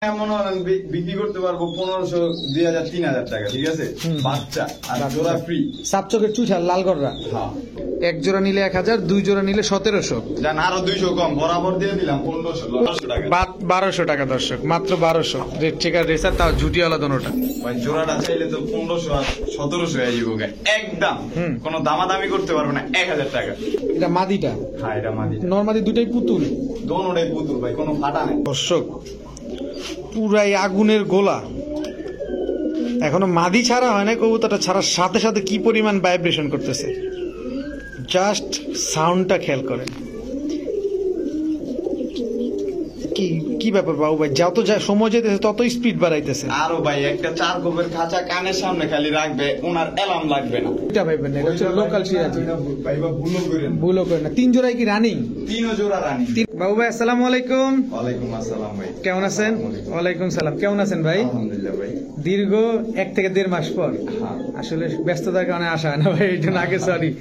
এমন বিক্রি করতে পারবো 1500, 2000, 3000 টাকা, ঠিক আছে? বাচ্চা আর জোড়া ফ্রি। সাপচকের চুষা লাল গররা হ্যাঁ, এক জোড়া নিলে 1000, দুই জোড়া নিলে 1700, জান আরো 200 কম বরাবর দিয়ে দিলাম 1500 টাকা। 1200 টাকা দর্শক, মাত্র 1200। রেড চেকার রেসার, তাও ঝুটিওয়ালা দোনোটা। ভাই জোড়াটা চাইলে তো 1500 আর 1700 হয়ে যাবে একদম। কোনো দামাদামি করতে পারবো না, 1000 টাকা। এটা মাদিটা, হ্যাঁ এটা মাদি। নরমাদি দুটাই পুতুল, দোনোটাই পুতুল ভাই, কোনো ফাটা নেই। দর্শক পুরাই আগুনের গোলা। এখনো মাদি ছাড়া হয় না, কবুতরটা ছাড়ার সাথে সাথে কি পরিমাণ ভাইব্রেশন করতেছে, জাস্ট সাউন্ডটা খেয়াল করেন। কি কি ব্যাপার বাবু ভাই, যত সময় যেতেছে তত স্পিড বাড়াইতেছে। আরো ভাই একটা 4 কোপের খাঁচা কানের সামনে খালি রাখবে, ওনার অ্যালার্ম লাগবে না। এটা ভাইবেন না, এটা হচ্ছে লোকাল সিরাজি। ভাইবা ভুলও করেন, ভুলও করেন না। 3 জোড়াই কি রানিং? 3 জোড়া রানি। বাবু ভাই আসসালামু আলাইকুম। ওয়ালাইকুম আসসালাম ভাই, কেমন আছেন? ওয়ালাইকুম সালাম। কেমন আছেন ভাই? আলহামদুলিল্লাহ ভাই। দীর্ঘ 1 থেকে 1.5 মাস পর, আসলে ব্যস্ততার কারণে আসা হয় না ভাই, এই জন্য আগে সরি।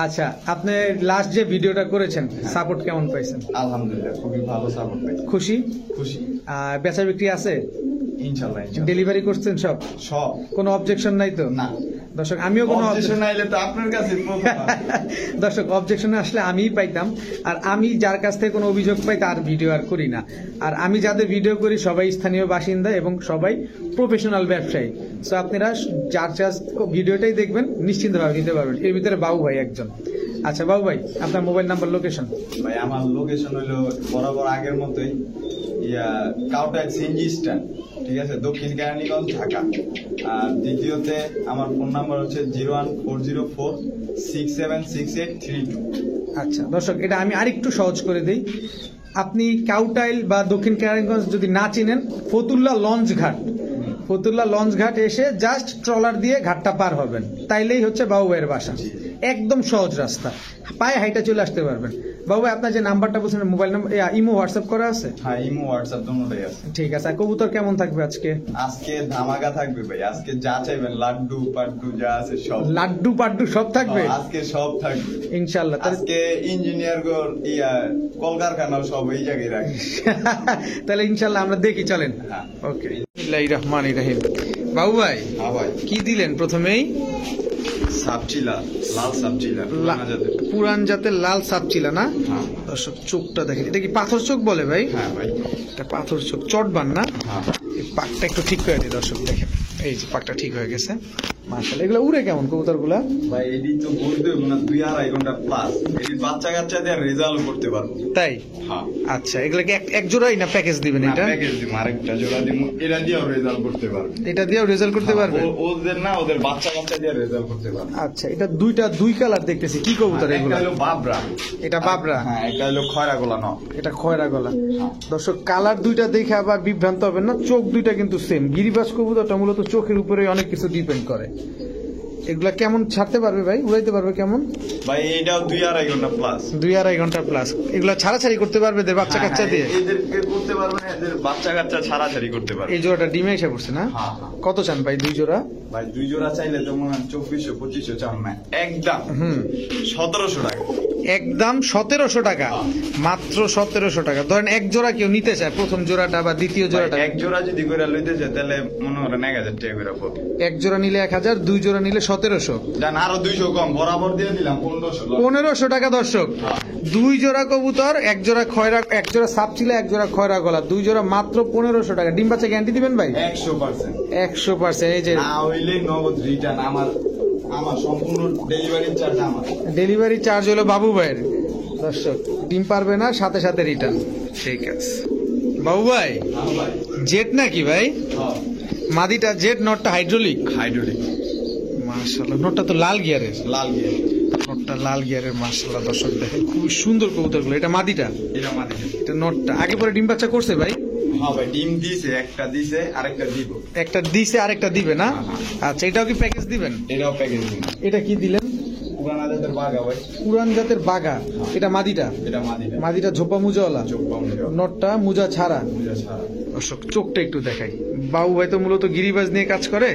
আচ্ছা, আপনি লাস্ট যে ভিডিওটা করেছেন, সাপোর্ট কেমন পাইছেন? আলহামদুলিল্লাহ খুবই ভালো সাপোর্ট পাই। খুশি? খুশি বেচা বিক্রি আছে? ইনশাআল্লাহ। ডেলিভারি করছেন সব? সব। কোনো অবজেকশন নাই তো? না দর্শক, আমিও কোনো অবজেকশন আইলে তো আপনার কাছে দর্শক, অবজেকশনে আসলে আমিই পাইতাম। আর আমি যার কাছ থেকে কোনো অভিযোগ পাই তার ভিডিও আর করি না। আর আমি যাদের ভিডিও করি সবাই স্থানীয় বাসিন্দা এবং সবাই প্রফেশনাল ব্যবসায়ী। সো আপনারা যার ভিডিওটাই দেখবেন নিশ্চিন্তভাবে নিতে পারবেন। এর ভিতরে বাবু ভাই একজন। আচ্ছা বাবু ভাই, আপনার মোবাইল নাম্বার, লোকেশন? ভাই আমার লোকেশন হলো বরাবর আগের মতোই, কাউটায় সিএনজি স্ট্যান্ড, ঠিক আছে, দক্ষিণ কেরানীগঞ্জ, ঢাকা। আর দ্বিতীয়তে আমার ফোন নাম্বার হচ্ছে 01404676832। আচ্ছা দর্শক, এটা আমি আরেকটু সহজ করে দিই। আপনি কাউটাইল বা দক্ষিণ কেরানীগঞ্জ যদি না চিনেন, ফতুল্লা লঞ্চ ঘাট, ফতুল্লা লঞ্চ ঘাট এসে জাস্ট ট্রলার দিয়ে ঘাটটা পার হবেন, তাইলেই হচ্ছে বাবু ভাইয়ের বাসা। একদম সহজ রাস্তা, পায়ে হাইটা চলে আসতে পারবেন। বাবু ভাই, আপনার যে নাম্বারটা বলছেন, মোবাইল নাম্বার, ইমো হোয়াটসঅ্যাপ করা আছে? হ্যাঁ, ইমো হোয়াটসঅ্যাপ দুটোই আছে। ঠিক আছে। আর কবুতর কেমন থাকবে আজকে? আজকে ধামাকা থাকবে ভাই, আজকে যা চাইবেন লাড্ডু পাড্ডু যা আছে সব। লাড্ডু পাড্ডু সব থাকবে আজকে, সব থাকবে ইনশাআল্লাহ। আজকে ইঞ্জিনিয়ার কলকারখানা সব এই জায়গায় রাখি। তাহলে ইনশাআল্লাহ আমরা দেখি, চলেন। ওকে, বিসমিল্লাহির রহমানির রহিম। বাবু ভাই, হ্যাঁ ভাই, কি দিলেন প্রথমেই? সাপচিলা, লাল সাপচিলা, পুরান জাতের লাল সাপচিলা না? হ্যাঁ। দর্শক চোখটা দেখেন, এটা কি পাথর চোখ বলে ভাই? হ্যাঁ ভাই, এটা পাথর চোখ, চটবান না? হ্যাঁ। এই পাকটা একটু ঠিক করে দিই দর্শক, দেখেন এই যে পাকটা ঠিক হয়ে গেছে। মাশাআল্লাহ। এগুলো উড়ে কেমন কবুতর গুলা? ভাই এটি তো বলতে হবে না, 2-2.5 ঘন্টা প্লাস এটির বাচ্চা কাচ্চা দিয়ে রেজাল্ট করতে পারবো। তাই? হ্যাঁ। আচ্ছা, এগুলাকে এক জোড়াই না প্যাকেজ দিবেন? এটা প্যাকেজ দিব, আরেকটা জোড়া দিব, এটা দিয়েও রেজাল্ট করতে পারবে। এটা দিয়েও রেজাল্ট করতে পারবে? ওদের না, ওদের বাচ্চা কাচ্চা দিয়ে রেজাল্ট করতে পারবে। আচ্ছা, এটা দুই কালার দেখতেছি, কি কবুতর এগুলো? একটা হলো বাবরা, এটা বাবরা। হ্যাঁ, একটা হলো খয়রা গোলা ন, এটা খয়রা গলা। দর্শক, কালার দুইটা দেখে আবার বিভ্রান্ত হবেন না, চোখ দুইটা কিন্তু সেম। গিরিবাজ কবুতরটা মূলত চোখের উপরে অনেক কিছু ডিপেন্ড করে। এগুলা কেমন ছাড়তে পারবে ভাই, উড়াইতে পারবে কেমন? ভাই এটাও 2-2.5 ঘন্টা প্লাস। 2-2.5 ঘন্টা প্লাস। এগুলা ছাড়াছাড়ি করতে পারবে এদের বাচ্চা কাচ্চা দিয়ে? এদেরকে করতে পারবে না, এদের বাচ্চা কাচ্চা ছাড়াছাড়ি করতে পারবে। এই জোড়াটা ডিমে এসে পড়ছে না? হ্যাঁ। কত চান ভাই দুই জোড়া? ভাই 2 জোড়া চাইলে তো মনে হয় 2400-2500 চান না, একদম 1700 টাকা। একদম 1700 টাকা, মাত্র 1700 টাকা। ধরেন এক জোড়া কেউ নিতে চায়, প্রথম জোড়াটা বা দ্বিতীয় জোড়াটা, এক জোড়া যদি করে লইতে চায় তাহলে মনে করেন 1000 টাকা করে পড়বে। এক জোড়া নিলে 1000, দুই জোড়া নিলে 1700। জান আরো 200 কম বরাবর দিয়ে দিলাম 1500। 1500 টাকা দর্শক। দুই জোড়া কবুতর, এক জোড়া খয়রা, এক জোড়া সাপচিলা, এক জোড়া খয়রা গলা, দুই জোড়া মাত্র 1500 টাকা। ডিম বাচ্চা গ্যারান্টি দিবেন ভাই? 100%। 100%। এই যে না হইলে নগদ রিটার্ন, আমার সম্পূর্ণ ডেলিভারি চার্জ আমার। ডেলিভারি চার্জ হলো বাবু ভাইয়ের। দর্শক, ডিম পারবে না, সাথে সাথে রিটার্ন। ঠিক আছে বাবু ভাই, হ্যাঁ ভাই। জেট নাকি ভাই? হ্যাঁ, মাদিটা জেট, নটটা হাইড্রোলিক। হাইড্রোলিক। মাশাআল্লাহ, নটটা তো লাল গিয়ারের। লাল গিয়ে নটটা লাল গিয়ারের, মাশাআল্লাহ। দর্শক দেখেন খুবই সুন্দর কবুতরগুলো। এটা মাদিটা, এটা মাদিকে। এটা নটটা। আগে পরে ডিম বাচ্চা করছে ভাই? হ্যাঁ ভাই, ডিম দিছে, একটা দিছে, আরেকটা দিব। একটা দিছে, আরেকটা দিবে না? আচ্ছা, এটাও কি প্যাকেজ দিবেন? এটাও প্যাকেজ দিন। এটা কি দিলেন? পুরান আদাতের বাগা ভাই। পুরান জাতের বাগা। এটা মাদিটা? এটা মাদিটা। মাদিটা ঝোপা মুজাওয়ালা, চোখ পাউন্ড নটটা মুজা ছাড়া। বুঝা ছাড়া। দর্শক, চোখটা একটু দেখাই। বাবু ভাই তো মূলত গিরিবাজ নিয়ে কাজ করে,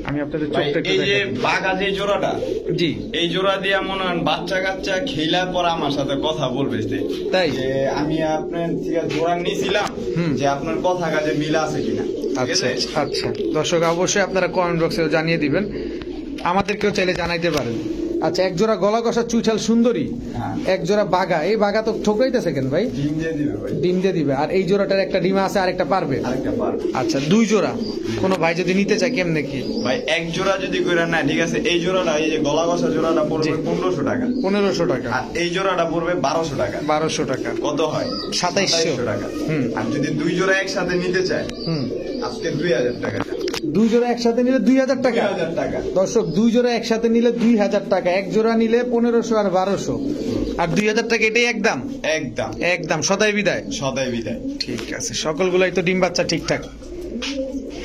আমি আপনাদের ভাই, চোখটা একটু এই যে দেখাই। বাঘা যে জোড়াটা, জি এই জোড়া দিয়ে মনে হয় বাচ্চা কাচ্চা খেলার পর আমার সাথে কথা বলবে সে। তাই? যে আমি আপনার থেকে জোড়া নিয়েছিলাম, হুম। যে আপনার কথা কাজে মিল আছে কিনা, ঠিক আচ্ছা আছে? আচ্ছা দর্শক অবশ্যই আপনারা কমেন্ট বক্সে জানিয়ে দিবেন, আমাদেরকেও চাইলে জানাইতে পারেন। আচ্ছা এক জোড়া গলা কষা চুইঠাল সুন্দরী, হ্যাঁ। এক জোড়া বাঘা, এই বাঘা তো ঠোকরাইতেছে কেন ভাই? ডিম দিয়ে দিবে ভাই, ডিম দিয়ে দিবে, আর এই জোড়াটার একটা ডিম আছে আর একটা পারবে। আরেকটা বার। আচ্ছা দুই জোড়া, কোনো ভাই যদি নিতে চায় কেমনে কি? ভাই এক জোড়া যদি করে না, ঠিক আছে, এই জোড়াটা, এই যে গলা কষা জোড়াটা পড়বে জি। 1500 টাকা, 1500 টাকা, আর এই জোড়াটা পড়বে 1200 টাকা। 1200 টাকা, কত হয়? 2700 টাকা। হুম। আর যদি দুই জোড়া একসাথে নিতে চায়, হুম। আজকে 2000 টাকা। দুই জোড়া একসাথে নিলে 2000 টাকা। 2000 টাকা। দর্শক দুই জোড়া একসাথে নিলে 2000 টাকা, এক জোড়া নিলে 1500 আর 1200, আর 2000 টাকা এটাই একদম একদম একদম সদাই বিদায়। সদাই বিদায়। ঠিক আছে, সকলগুলাই তো ডিম বাচ্চা ঠিকঠাক।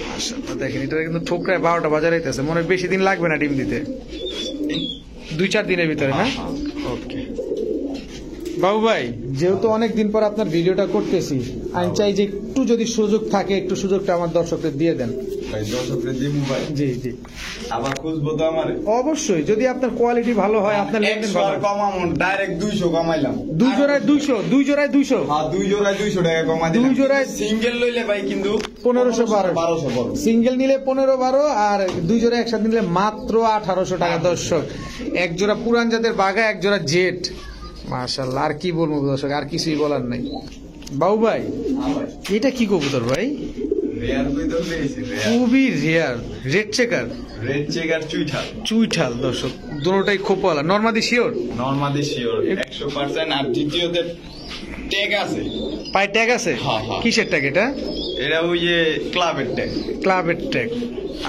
মাশাআল্লাহ, দেখেন এটা কিন্তু ঠোকরায় 12টা বাজার হইতেছে, মনে হয় বেশি দিন লাগবে না ডিম দিতে, 2-4 দিনের ভিতরে না? ওকে বাবু ভাই, যেহেতু অনেক দিন পর আপনার ভিডিওটা করতেছি, আমি চাই যে একটু যদি সুযোগ থাকে, একটু সুযোগটা আমার দর্শকদের দিয়ে দেন। ভাই দর্শকদের দিমু ভাই, জি জি আবার খুঁজবো তো আমারে। অবশ্যই, যদি আপনার কোয়ালিটি ভালো হয়, আপনার লেনদেন 100 ভালো আর হয়। কমামো, ডাইরেক্ট 200 কমাইলাম। দুই জোড়ায় 200, দুই জোড়ায় 200, হ্যাঁ, দুই জোড়ায় 200 টাকা কমাই দিলাম। দুই জোড়ায়- সিঙ্গেল লইলে ভাই কিন্তু 1512 1200 পড়বে। সিঙ্গেল নিলে 15-12, আর দুই জোড়া একসাথে নিলে মাত্র 1800 টাকা। দর্শক এক জোড়া পুরান জাতের বাঘা, এক জোড়া জেট, মাশাআল্লাহ, আর কি বলবো দর্শক, আর কিছুই বলার নাই। বাবু ভাই হ্যাঁ ভাই, এটা কি কবুতর ভাই? রেয়ার কই তো পেয়েছি, রেয়ার। খুবই rare, red checker red checker চুইঠাল। চুইঠাল। দর্শক দুটোটাই খোপওয়ালা, নর্মাদি শিওর, নরমালি শিওর 100%। আর দ্বিতীয়তে ট্যাগ আছে। পায়ে ট্যাগ আছে? হ্যাঁ, হ্যাঁ। কিসের ট্যাগ এটা? এটা ওই যে ক্লাবের ট্যাগ। ক্লাবের ট্যাগ।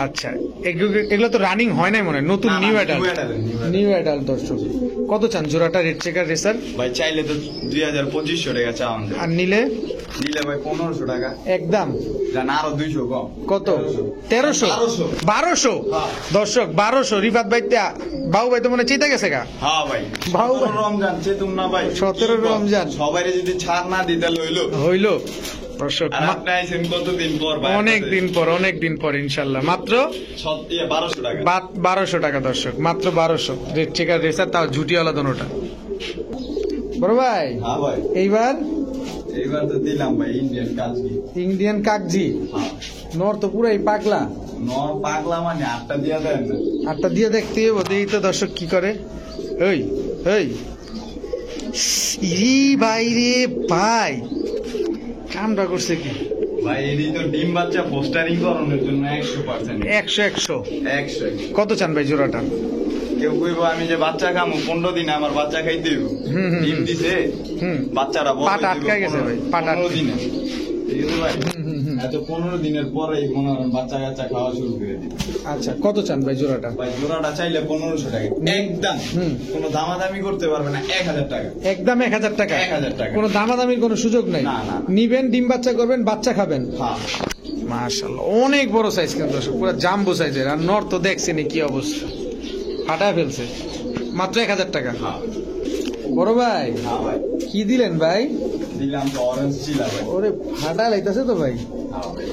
আচ্ছা এগুলো তো রানিং হয় নাই মনে হয়, নতুন নিউ অ্যাডাল্ট, নিউ অ্যাডাল্ট। দর্শক কত চান জোড়াটা রেড চেকার রেসার? ভাই চাইলে তো 2000-2500 টাকা চাওয়ান যায়। আর নিলে নিলে ভাই 1500 টাকা। একদম জান আরো 200 কম। কত? 1300, 1200। হ্যাঁ। দর্শক 1200। রিফাত ভাই বাবু ভাই তো মনে চিন্তা গেছে গা। হ্যাঁ ভাই, ভাও ভাই। 17 রমজান চেতুম না ভাই। 17 রমজান। সবাই যদি ছাড় না দিতে লইলো। হইল দর্শক, আর আপনি আইছেন কতদিন পর ভাই? অনেক দিন পর ইনশাল্লাহ, মাত্র 1200 টাকা। 1200 টাকা। দর্শক মাত্র 1200, রেড চেকার রেসার, তাও ঝুটিওয়ালা দোনোটা। বড় ভাই হ্যাঁ ভাই, এইবার এইবার তো দিলাম ভাই ইন্ডিয়ান কাজকি। ইন্ডিয়ান কাকজি, নর তো পুরাই পাগলা। নর পাগলা মানে 8টা দিয়া দেন না। আটটা দিয়ে দেখতে হবে, দেখি তো দর্শক কি করে। ওই ওই ইরি ভাই রে ভাই, কামটা করছে কি ভাই এরই তো ডিম বাচ্চা পোস্টারিং করানোর জন্য 100%। 100 100। কত চান ভাই জোড়াটা? কেউ কইব আমি যে বাচ্চা খামু 15 দিনে আমার বাচ্চা খাইতে হইব। হুম, হুম, ডিম হুম। দিছে, হুম। বাচ্চারা বড় পাট হইতে আটকায় হইব গেছে ভাই, পাট 15 আটকায়। দিনে। ঠিক আছে ভাই, হুম। এত 15 দিনের পরেই মনে হয় বাচ্চা কাচ্চা খাওয়া শুরু করে দিবে। আচ্ছা কত চান ভাই জোড়াটা? ভাই জোড়াটা চাইলে 1500 টাকা একদম। হুম। কোনো দামাদামি করতে পারবে না, 1000 টাকা। একদম 1000 টাকা। 1000 টাকা। কোনো দামাদামির কোনো সুযোগ নাই। না, না। নিবেন, ডিম বাচ্চা করবেন, বাচ্চা খাবেন। হ্যাঁ মাশাআল্লাহ, অনেক বড় সাইজ কিন্তু দর্শক, পুরো জাম্বো সাইজের। আর নর তো দেখছেনই কি অবস্থা, ফাটায় ফেলছে। মাত্র 1000 টাকা। হ্যাঁ বড় ভাই হ্যাঁ ভাই, কি দিলেন ভাই? দিলাম তো অরেঞ্জ চিলা ভাই। ওরে ফাটা লাইতাছে তো ভাই। হ্যাঁ ভাই,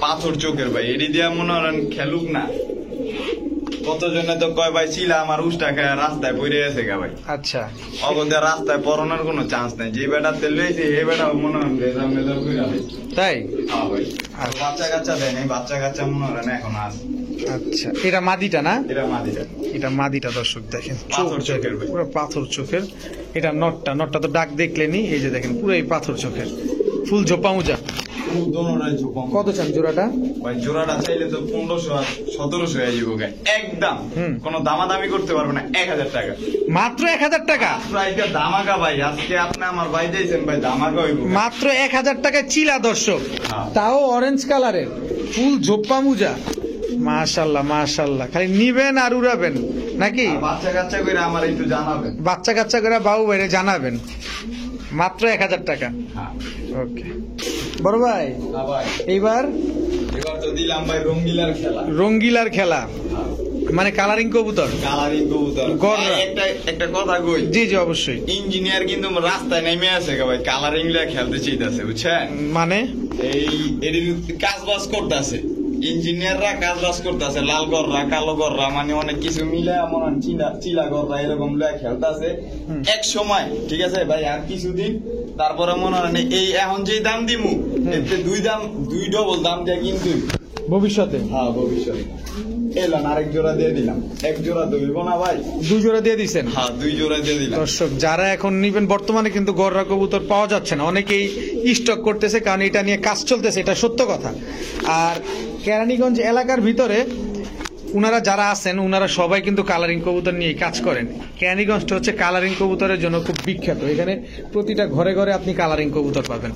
পাথর চোখের ভাই, এডি দিয়া মনে হলেন খেলুক না। কতজনে তো কয় ভাই চিলা আমার উষ্টা খায় রাস্তায় পড়ে গেছে গা ভাই। আচ্ছা অগদে রাস্তায় পড়ানোর কোনো চান্স নাই। যে বেটা তেল লইছে এই বেটা মনে হয় ভেজা মেজা করে ভাই। তাই? হ্যাঁ ভাই, আর বাচ্চা কাচ্চা দেয় নাই, বাচ্চা কাচ্চা মনে হয় না এখন আছে। আচ্ছা এটা মাদিটা না? এটা মাদিটা। এটা মাদিটা দর্শক দেখেন, পাথর চোখের ভাই। পুরো পাথর চোখের। এটা নটটা তো ডাক দেখলেনি, এই যে দেখেন পুরো এই পাথর চোখের, ফুল ঝোপা মুজা। দোনোটাই ঝুপম। কত চান জোড়াটা? ভাই জোড়াটা চাইলে তো 1500 আর 1700 হয়ে যাবো গায়ে। একদম হুম। কোনো দামাদামি করতে পারবে না, 1000 টাকা। মাত্র 1000 টাকা। প্রাইসটা দামাকা ভাই, আজকে আপনি আমার ভাই দিয়েছেন ভাই, দামাকা হইব। মাত্র 1000 টাকায় চিলা দর্শক, হ্যাঁ। তাও অরেঞ্জ কালারের, ফুল ঝোপ্পা মুজা। মাশাল্লাহ মাশাল্লাহ, খালি নিবেন আর উড়াবেন নাকি? আর বাচ্চা কাচ্চা করে আমার একটু জানাবেন। বাচ্চা কাচ্চা করে বাবু বাইরে জানাবেন। মাত্র 1000 টাকা। হ্যাঁ ওকে বড় ভাই, হ্যাঁ ভাই, এইবার এবার তো দিলাম ভাই রঙ্গিলার খেলা। রঙ্গিলার খেলা, মানে কালারিং কবুতর। কালারিং কবুতর। গররা। ভাই, একটা কথা কই, জি জি অবশ্যই। ইঞ্জিনিয়ার কিন্তু রাস্তায় নেমে আছে গা ভাই, কালারিং লে খেলতে চাইতেছে বুঝছেন। মানে এই এর কাজ বাজ করতেছে, ইঞ্জিনিয়াররা কাজ বাজ করতেছে, লাল গররা কালো গররা মানে অনেক কিছু মিলে এমন চিলা গররা এরকম খেলতেছে এক সময়, ঠিক আছে ভাই, আর কিছুদিন তারপরে মনে হয় এই এখন যে দাম দিমু এতে দুই ডবল দাম দিয়ে কিন্তু ভবিষ্যতে। হ্যাঁ ভবিষ্যতে এলাম আরেক জোড়া দিয়ে দিলাম, এক জোড়া ধরবো না ভাই, 2 জোড়া দিয়ে দিচ্ছেন। হ্যাঁ 2 জোড়া দিয়ে দিলাম। দর্শক যারা এখন নিবেন, বর্তমানে কিন্তু গররা কবুতর পাওয়া যাচ্ছে না, অনেকেই স্টক করতেছে, কারণ এটা নিয়ে কাজ চলতেছে, এটা সত্য কথা। আর কেরানীগঞ্জ এলাকার ভিতরে উনারা যারা আছেন উনারা সবাই কিন্তু কালারিং কবুতর নিয়ে কাজ করেন। কেরানীগঞ্জটা হচ্ছে কালারিং কবুতরের জন্য খুব বিখ্যাত, এখানে প্রতিটা ঘরে ঘরে আপনি কালারিং কবুতর পাবেন।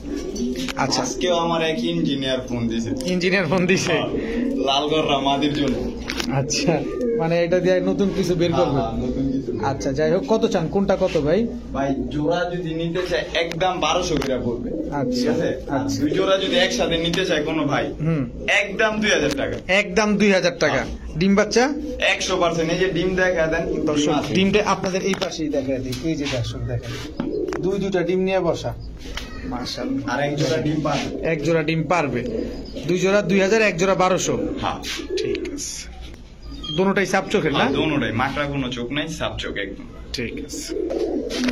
আচ্ছা, আজকেও আমার এক ইঞ্জিনিয়ার ফোন দিছে, ইঞ্জিনিয়ার ফোন দিছে লাল গররা মাদির জন্য। আচ্ছা, মানে এটা দিয়ে নতুন কিছু বের করবে। নতুন কিছু। আচ্ছা, যাই হোক, কত চান, কোনটা কত ভাই? ভাই জোড়া যদি নিতে চায় একদম 1200 করে পড়বে। আচ্ছা, ঠিক আছে, আচ্ছা। 2 জোড়া যদি একসাথে নিতে চায় কোনো ভাই একদম 2000 টাকা। একদম 2000 টাকা। ডিম বাচ্চা 100%। এই যে ডিম দেখা দেন দর্শক, ডিমটা আপনাদের এই পাশেই দেখা দিই, এই যে দর্শক দেখেন, দুইটা ডিম নিয়ে বসা, মাশাআল্লাহ। আর এক জোড়া ডিম পান, এক জোড়া ডিম পারবে, 2 জোড়া 2000, এক জোড়া 1200। হ্যাঁ ঠিক আছে, দুটোটাই সাপ চোখের না? দুটোটাই, মাকড়া কোনো চোখ নাই, সাপ চোখ একদম। ঠিক আছে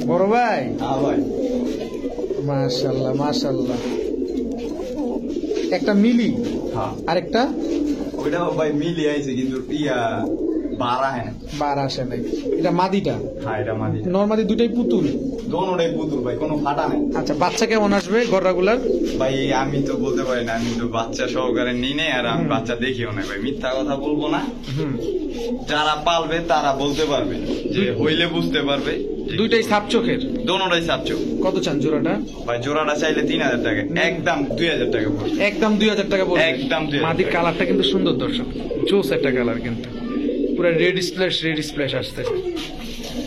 বড় ভাই। হ্যাঁ ভাই, মাশাআল্লাহ মাশাআল্লাহ। একটা মিলি, হ্যাঁ আরেকটা ওইটাও ভাই মিলি আইছে কিন্তু বাড়া হ্যাঁ বার আসে নাই। এটা মাদিটা? হ্যাঁ এটা মাদি। নরমালি দুটাই পুতুল? দোনোটাই পুতুল ভাই, কোনো ফাটা নাই। আচ্ছা, বাচ্চা কেমন আসবে গররাগুলার? ভাই আমি তো বলতে পারি না, আমি তো বাচ্চা সহকারে নিই নাই, আর আমি বাচ্চা দেখিও না ভাই, মিথ্যা কথা বলবো না। যারা পালবে তারা বলতে পারবে, যে হইলে বুঝতে পারবে। দুইটাই সাপ চোখের? দোনোটাই সাপ চোখ। কত চান জোড়াটা? ভাই জোড়াটা চাইলে 3000 টাকা, একদম 2000 টাকা পড়বে। একদম 2000 টাকা বলবো। একদম 2000 মাদির কালারটা কিন্তু সুন্দর দর্শক, জোস একটা কালার, কিন্তু পুরো রেড স্প্ল্যাশ আসতেছে।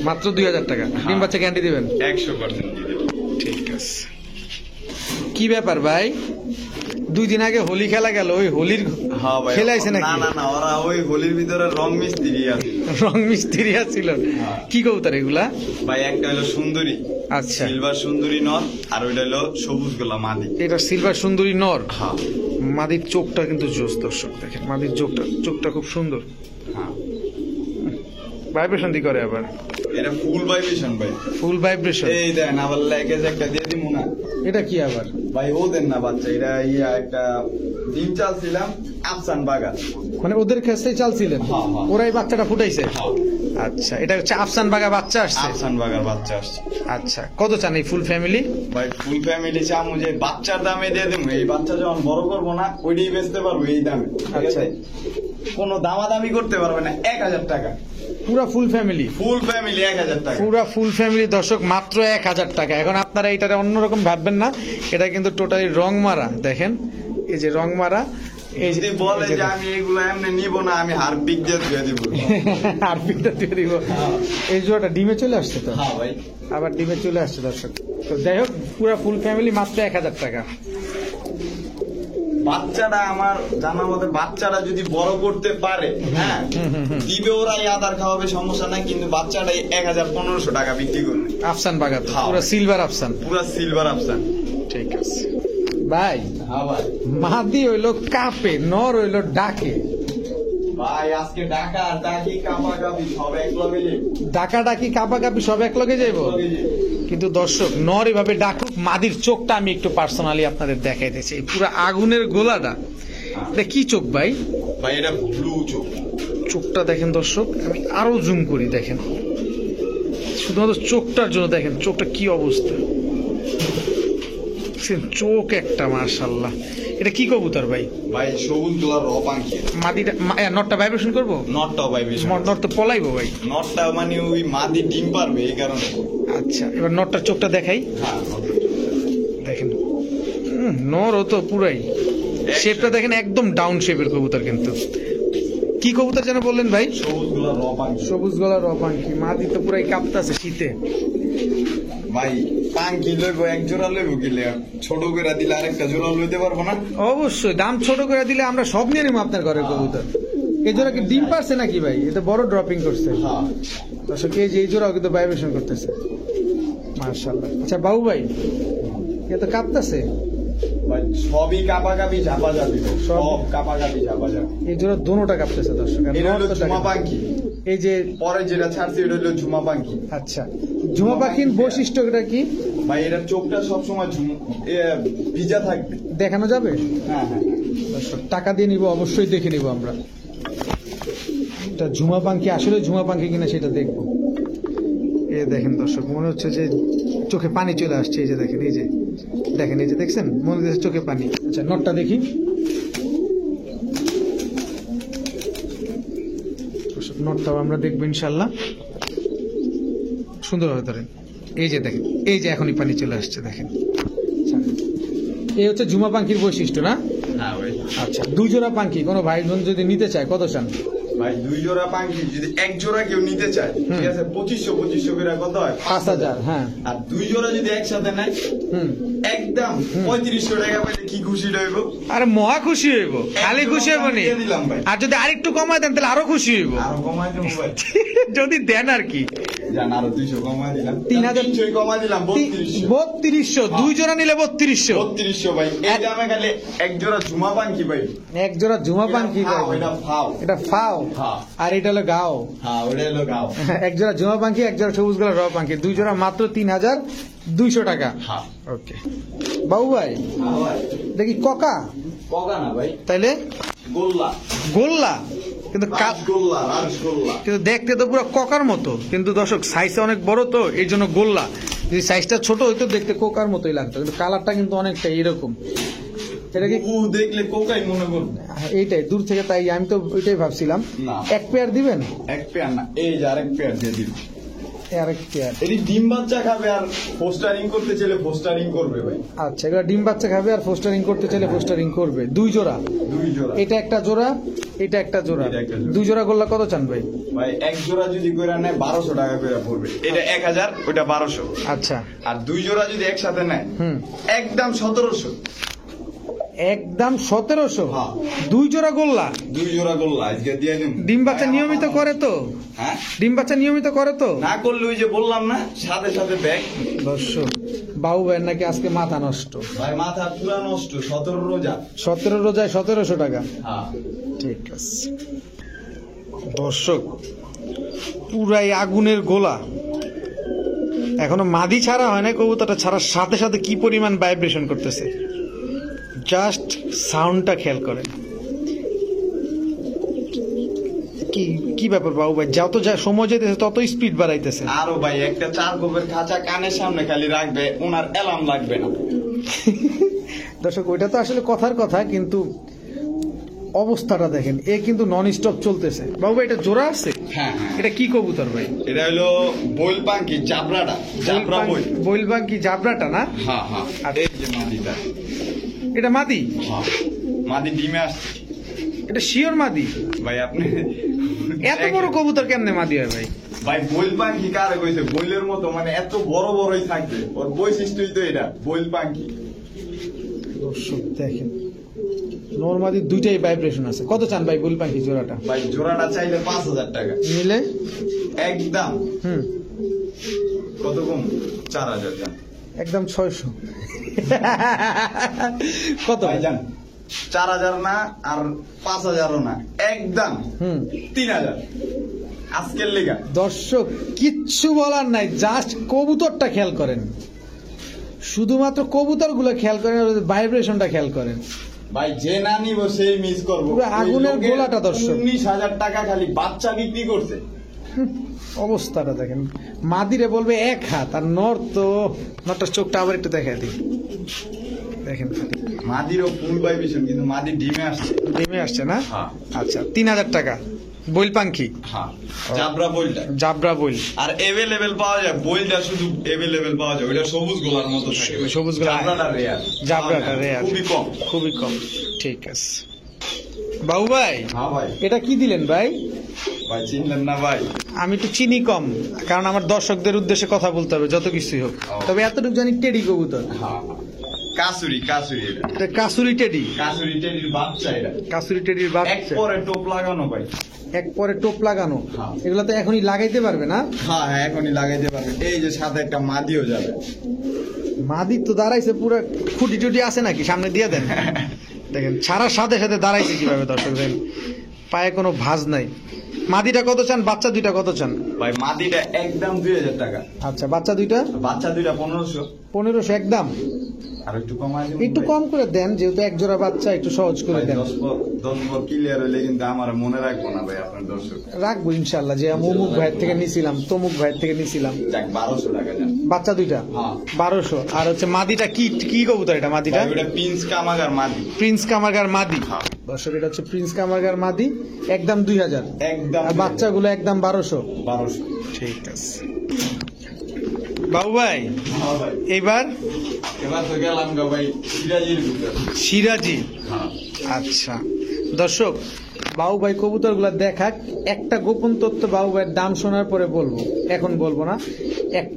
মাত্র 2000 টাকা। ডিম বাচ্চা গ্যারান্টি দিবেন? 100% দিয়ে দেব। ঠিক আছে। কি ব্যাপার ভাই, 2 দিন আগে হোলি খেলা গেল, ওই হোলির হ্যাঁ ভাই, খেলাইছে নাকি? না ওরা ওই হোলির ভিতরে রং মিস্ত্রি আছে, রং মিস্ত্রি আছিল। কি কবুতর এগুলা ভাই? একটা হলো সুন্দরী, আচ্ছা, সিলভার সুন্দরী নর, আর ওইটা হলো সবুজ গোলা মাদি। এটা সিলভার সুন্দরী নর। হ্যাঁ মাদির চোখটা কিন্তু জোস দর্শক, দেখেন মাদির চোখটা খুব সুন্দর, হ্যাঁ। ভাইব্রেশন দি করে আবার। এটা ফুল ভাইব্রেশন ভাই, ফুল ভাইব্রেশন। এই দেন আবার লেগেজ একটা দিয়ে দিমু না এটা কি আবার ভাই? ও দেন না বাচ্চা, এটা একটা ডিম চালছিলাম আফসান বাগা, মানে ওদের কাছেই চালছিলেন? হ্যাঁ, হ্যাঁ। ওরাই বাচ্চাটা ফুটাইছে? হ্যাঁ। আচ্ছা, এটা হচ্ছে আফসান বাগা বাচ্চা আসছে? আফসান বাগার বাচ্চা আসছে। আচ্ছা, কত চান এই ফুল ফ্যামিলি? ভাই ফুল ফ্যামিলি চামু যে বাচ্চার দামে দিয়ে দেবো, এই বাচ্চা যখন বড় করবো না ওইটাই বেচতে পারবো এই দামে। ঠিক আচ্ছা। আছে, কোনো দামাদামি করতে পারবে না, 1000 টাকা। পুরা ফুল ফ্যামিলি? ফুল ফ্যামিলি 1000 টাকা। পুরা ফুল ফ্যামিলি দর্শক মাত্র 1000 টাকা। এখন আপনারা এটারে অন্যরকম ভাববেন না, এটা কিন্তু টোটালি রং মারা, দেখেন এই যে রং মারা। এই যে যদি বলে যে আমি এগুলো এমনি নিব না, আমি হারপিক দিয়ে ধুয়ে দিব। হারপিকটা দিয়ে দিব। এই জোড়াটা ডিমে চলে আসছে তো? হ্যাঁ ভাই, আবার ডিমে চলে আসছে দর্শক। তো যাই হোক, পুরা ফুল ফ্যামিলি মাত্র 1000 টাকা। বাচ্চাটা আমার জানার মতে বাচ্চাটা যদি বড় করতে পারে, হ্যাঁ দিবে, ওরাই আদার খাওয়াবে, সমস্যা নাই, কিন্তু বাচ্চাটা 1500 টাকা বিক্রি করবে। আফসান বাগা তো হ্যাঁ। পুরা সিলভার আফসান? পুরা সিলভার আফসান। ঠিক আছে ভাই। হ্যাঁ ভাই, মাদি হইলো কাপে, নর হইলো ডাকে। ভাই আজকে ঢাকা আর ডাকি কাপাকাপি সব এক লগে যাবে। ডাকাডাকি কাপাকাপি সব এক লগে যাইব। কিন্তু দর্শক, নর এভাবে ডাকুক, মাদির চোখটা আমি একটু পার্সোনালি আপনাদের দেখাইতেছি। এই পুরো আগুনের গোলাটা, এটা কি চোখ ভাই? ভাই এটা ব্লু চোখ। চোখটা দেখেন দর্শক, আমি আরো জুম করি, দেখেন শুধুমাত্র চোখটার জন্য দেখেন চোখটা কি অবস্থা। চোখ একটা, মাশাআল্লাহ। এটা কি কবুতর ভাই? ভাই সবুজ গোলার রপাঙ্কি। মাদিটা নটটা ভাইব্রেশন করবো? নটটাও ভাইব্রেশন। নট তো পলাইবো ভাই। নটটা মানে ওই মাদি ডিম পারবে এই কারণে। আচ্ছা, এবার নটটার চোখটা দেখাই। হ্যাঁ দেখেন, নর ও তো পুরাই শেপটা দেখেন, একদম ডাউন শেপের কবুতর। কিন্তু কি কবুতর যেন বললেন ভাই? সবুজ গোলার রপাঙ্কি। সবুজ গলার রপাঙ্কি। মাদি তো পুরাই কাঁপতাছে শীতে। ভাই পাঙ্কি লইবো, এক জোড়া লইবো কিলে, ছোট করে দিলে আরেকটা জোড়া লইতে পারবো না? অবশ্যই, দাম ছোট করে দিলে আমরা সব নিয়ে নেবো আপনার ঘরের কবুতর। এই জোড়া কি ডিম পারছে নাকি ভাই? এটা বড় ড্রপিং করছে। হ্যাঁ দর্শক, এই যে এই জোড়াও কিন্তু ভাইব্রেশন করতেছে, মাশাআল্লাহ। আচ্ছা বাবু ভাই, এ তো কাঁপতাছে। ভাই সবই কাপাকাপি ঝাপা যাবে, সব কাপাকাপি ঝাপা যাবে। এই জোড়া দোনোটা কাঁপতেছে দর্শক। আর এটা হলো নর তো ঝুমা টাকা। পাখি, এই যে পরে যেটা ছাড়ছে এটা হলো ঝুমা পাখি। আচ্ছা, ঝুমা পাখির বৈশিষ্ট্যটা কি ভাই এটার চোখটা সবসময় ভিজা থাকবে। দেখানো যাবে? হ্যাঁ হ্যাঁ দর্শক টাকা দিয়ে নিব, অবশ্যই দেখে নিব আমরা। এটা ঝুমা পাখি আসলে ঝুমা পাখি কিনা সেটা দেখবো। এ দেখেন দর্শক, মনে হচ্ছে যে চোখে পানি চলে আসছে। এই যে দেখেন, এই যে দেখেন, এই যে দেখছেন, মনে হচ্ছে চোখে পানি। আচ্ছা নটটা দেখি। দর্শক নটটাও আমরা দেখবো ইনশাল্লাহ, সুন্দরভাবে ধরেন। এই যে দেখেন, এই যে এখনই পানি চলে আসছে দেখেন। এই হচ্ছে ঝুমা পাখির বৈশিষ্ট্য না? হ্যাঁ ভাই। আচ্ছা, দুই জোড়া পাখি কোনো ভাই বোন যদি নিতে চায় কত চান? ভাই দুই জোড়া পাখি যদি এক জোড়া কেউ নিতে চায়, ঠিক আছে, 2500 করে কত হয়? 5000। হ্যাঁ। আর দুই জোড়া যদি একসাথে নেয় একদম 3500 টাকা পাইলে কি খুশি রইব? আরে মহা খুশি হইব, খালি খুশি হইব নি। দিয়ে দিলাম ভাই। আর যদি আরেকটু কমায় দেন তাহলে আরো খুশি হইব। আরো কমাই দেবো ভাই। যদি দেন আর কি। জান আরো 200 কমাই দিলাম, 3000 কমাই দিলাম 3200। দুই জোড়া নিলে 3200। 3200 ভাই। এই দামে খালি এক জোড়া ঝুমা পাখি ভাই। এক জোড়া ঝুমা পাখি এটা ফাও, এটা ফাও। এটা ফাও। হ্যাঁ। আর এটা হলো গাও। হ্যাঁ ওটা হলো গাও। এক জোড়া ঝুমা পাখি, এক জোড়া সবুজ গোলা র পাখি, দুই জোড়া মাত্র 3200 টাকা। হ্যাঁ। ওকে বাবু ভাই, হ্যাঁ ভাই। দেখি ককা কগা না ভাই, তাইলে গোল্লা। গোল্লা, কিন্তু রাজগোল্লা, রাজগোল্লা। কিন্তু দেখতে তো পুরো ককার মতো, কিন্তু দর্শক সাইজটা অনেক বড় তো এই জন্য গোল্লা। যদি সাইজটা ছোট হইতো দেখতে কোকার মতোই লাগতো, কিন্তু কালারটা কিন্তু অনেকটা এরকম। এটা কি দেখলে কোকাই মনে করবে? এইটাই দূর থেকে, তাই আমি তো ওইটাই ভাবছিলাম। না। এক পেয়ার দিবেন? এক পেয়ার না, এই যে আরেক পেয়ার দিয়ে দিন। আরেক পেয়ার। এটি ডিম বাচ্চা খাবে আর পোস্টারিং করতে চাইলে পোস্টারিং করবে ভাই। আচ্ছা, এগুলো ডিম বাচ্চা খাবে আর পোস্টারিং করতে চাইলে পোস্টারিং করবে। দুই জোড়া? দুই জোড়া। এটা একটা জোড়া, এটা একটা জোড়া। এটা একটা জোড়া। দুই জোড়া করলে কত চান ভাই? ভাই এক জোড়া যদি করে নেয় 1200 টাকা করে পড়বে। এটা 1000, ওটা 1200। আচ্ছা। আর দুই জোড়া যদি একসাথে নেয় একদম 1700। একদম 1700? হ্যাঁ। দুই জোড়া গোল্লা? দুই জোড়া গোল্লা আজকে দিয়ে দিন। ডিম বাচ্চা নিয়মিত করে তো? হ্যাঁ ডিম বাচ্চা নিয়মিত করে তো? না করলে ওই যে বললাম না সাথে সাথে ব্যাগ। দর্শক বাবু ভাইয়ের নাকি আজকে মাথা নষ্ট। ভাই মাথা পুরা নষ্ট। 17 রোজা, 17 রোজায় 1700 টাকা। হ্যাঁ ঠিক আছে দর্শক, পুরাই আগুনের গোলা। এখনো মাদি ছাড়া হয় না, কবুতরটা ছাড়ার সাথে সাথে কি পরিমাণ ভাইব্রেশন করতেছে, জাস্ট সাউন্ডটা খেয়াল করেন। কি কি ব্যাপার বাবু ভাই, যত সময় যেতেছে তত স্পিড বাড়াইতেছে। আরো ভাই একটা 4 গোপের খাঁচা কানের সামনে খালি রাখবে, ওনার অ্যালার্ম লাগবে না। দর্শক ওইটা তো আসলে কথার কথা, কিন্তু অবস্থাটা দেখেন, এ কিন্তু নন স্টপ চলতেছে। বাবু ভাই এটা জোড়া আছে? হ্যাঁ হ্যাঁ। এটা কি কবুতর ভাই? এটা হলো বইল পাখি, জাবরাটা, জাবরা বই। বইল পাখি জাবরাটা না? হ্যাঁ হ্যাঁ। আর এই যে মাদিটা। এটা মাদি? হ্যাঁ মাদি ডিমে আসছে। এটা শিওর মাদি? ভাই আপনি এত বড় কবুতর কেমনে মাদি হয় ভাই? ভাই বইল পাখি কারে কইছে? বইলের মতো মানে এত বড় বড়ই থাকবে, ওর বৈশিষ্ট্যই তো এটা বইল পাখি। দর্শক দেখেন, নরমাদি দুইটাই ভাইব্রেশন আছে। কত চান ভাই বইল পাখি জোড়াটা? ভাই জোড়াটা চাইলে 5000 টাকা নিলে একদম। কত কম? 4000 জান। একদম 600। কত ভাই জান 4000 না আর 5000ও না, একদম 3000 আজকের লেগা। দর্শক কিচ্ছু বলার নাই, জাস্ট কবুতরটা খেয়াল করেন, শুধুমাত্র কবুতর গুলো খেয়াল করেন, ভাইব্রেশনটা খেয়াল করেন। ভাই যে না নিব সেই মিস করবো। পুরো আগুনের গোলাটা দর্শক। 19000 টাকা খালি বাচ্চা বিক্রি করছে। অবস্থাটা দেখেন, মাদিরে বলবে এক হাত, আর নর তো নরটার চোখটা আবার একটু দেখাই দিই, দেখেন খালি। মাদিরও ফুল ভাইব্রেশন, কিন্তু মাদি ডিমে আসছে। ডিমে আসছে না? হ্যাঁ। আচ্ছা 3000 টাকা বইল পাখি। হ্যাঁ জাবরা বইলটা। জাবরা বইল। আর এভেলেবেল পাওয়া যায়, বইলটা শুধু এভেলেবেল পাওয়া যায়, ওইটা সবুজ গোলার মতো থাকে। সবুজ গোলা। জাবরাটা রেয়ার। জাবরাটা রেয়ার, খুবই কম। খুবই কম। ঠিক আছে বাবু ভাই, হ্যাঁ ভাই। এটা কি দিলেন ভাই? ভাই চিনলেন না ভাই? আমি তো চিনি কম, কারণ আমার দর্শকদের উদ্দেশ্যে কথা বলতে হবে যত কিছুই হোক। তবে এতটুকু জানি টেডি কবুতর। হ্যাঁ কাসুরি, কাসুরি এটা। এটা কাসুরি টেডি। কাসুরি টেডির বাচ্চা এটা। কাসুরি টেডির এক বাচ্চা। পরে টোপ লাগানো ভাই। এক পরে টোপ লাগানো। হ্যাঁ। এগুলো তো এখনই লাগাইতে পারবে না? হ্যাঁ হ্যাঁ এখনই লাগাইতে পারবে। এই যে সাথে একটা মাদিও যাবে। মাদি তো দাঁড়াইছে পুরো, খুঁটি টুটি আছে নাকি সামনে দিয়ে দেন। দেখেন ছাড়ার সাথে সাথে দাঁড়াইছে কিভাবে দর্শক, দেখেন পায়ে কোনো ভাঁজ নাই। মাদিটা কত চান, বাচ্চা দুইটা কত চান? ভাই মাদিটা একদম 2000 টাকা। আচ্ছা বাচ্চা দুইটা? বাচ্চা দুইটা 1500। 1500 একদম? আর একটু কমাই দিন একটু কম করে দেন, যেহেতু এক জোড়া বাচ্চা, একটু সহজ করে দেন। 10 পর ক্লিয়ার হইলে কিন্তু আমার মনে রাখবো না ভাই আপনার দর্শক। রাখবো ইনশাল্লাহ, যে অমুক ভাইয়ের থেকে নিছিলাম, তমুক ভাইয়ের থেকে নিছিলাম। যাক 1200 টাকা যান। বাচ্চা দুইটা? হ্যাঁ। 1200। আর হচ্ছে মাদিটা কি কি কবুতর এটা? মাদিটা ভাই ওটা প্রিন্স কামাগার মাদি। প্রিন্স কামারগার মাদি। হ্যাঁ। দর্শক এটা হচ্ছে প্রিন্স কামারগার মাদি, একদম 2000। একদম আর বাচ্চাগুলো একদম 1200। 1200। ঠিক আছে বাবু ভাই, হ্যাঁ ভাই। এইবার এবার তো গেলাম গো ভাই সিরাজির ভিতর। সিরাজি। হ্যাঁ। আচ্ছা দর্শক, বাবু ভাই কবুতর গুলা দেখাক। একটা গোপন তথ্য বাবু ভাইয়ের দাম শোনার পরে বলবো, এখন বলবো না।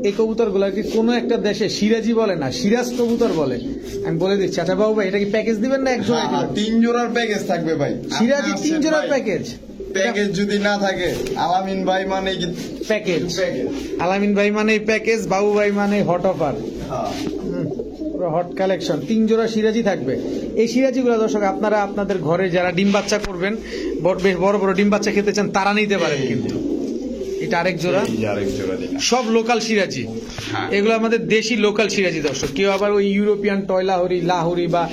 এই কবুতর গুলা কি কোনো একটা দেশে সিরাজি বলে না, সিরাজ কবুতর বলে, আমি বলে দিচ্ছি। আচ্ছা বাবু ভাই, এটা কি প্যাকেজ দিবেন না এক জোড়া? 3 জোড়ার প্যাকেজ থাকবে ভাই। সিরাজি 3 জোড়ার প্যাকেজ? প্যাকেজ যদি না থাকে আলামিন ভাই মানে কি প্যাকেজ? প্যাকেজ। আলামিন ভাই মানে প্যাকেজ, বাবু ভাই মানে হট অফার, হ্যাঁ। Hot collection. 3 জোড়া সিরাজি থাকবে। এই সিরাজিগুলো দর্শক আপনারা আপনাদের ঘরে যারা ডিম বাচ্চা করবেন, বেশ বড় বড় ডিম বাচ্চা খেতে চান, তারা নিতে পারেন। কিন্তু এটা আরেক জোড়া, এই যে আরেক জোড়া দিলাম। সব লোকাল সিরাজি। হ্যাঁ। এগুলো আমাদের দেশি লোকাল সিরাজি দর্শক। কেউ আবার ওই ইউরোপিয়ান টয়লাহরি লাহোরি বা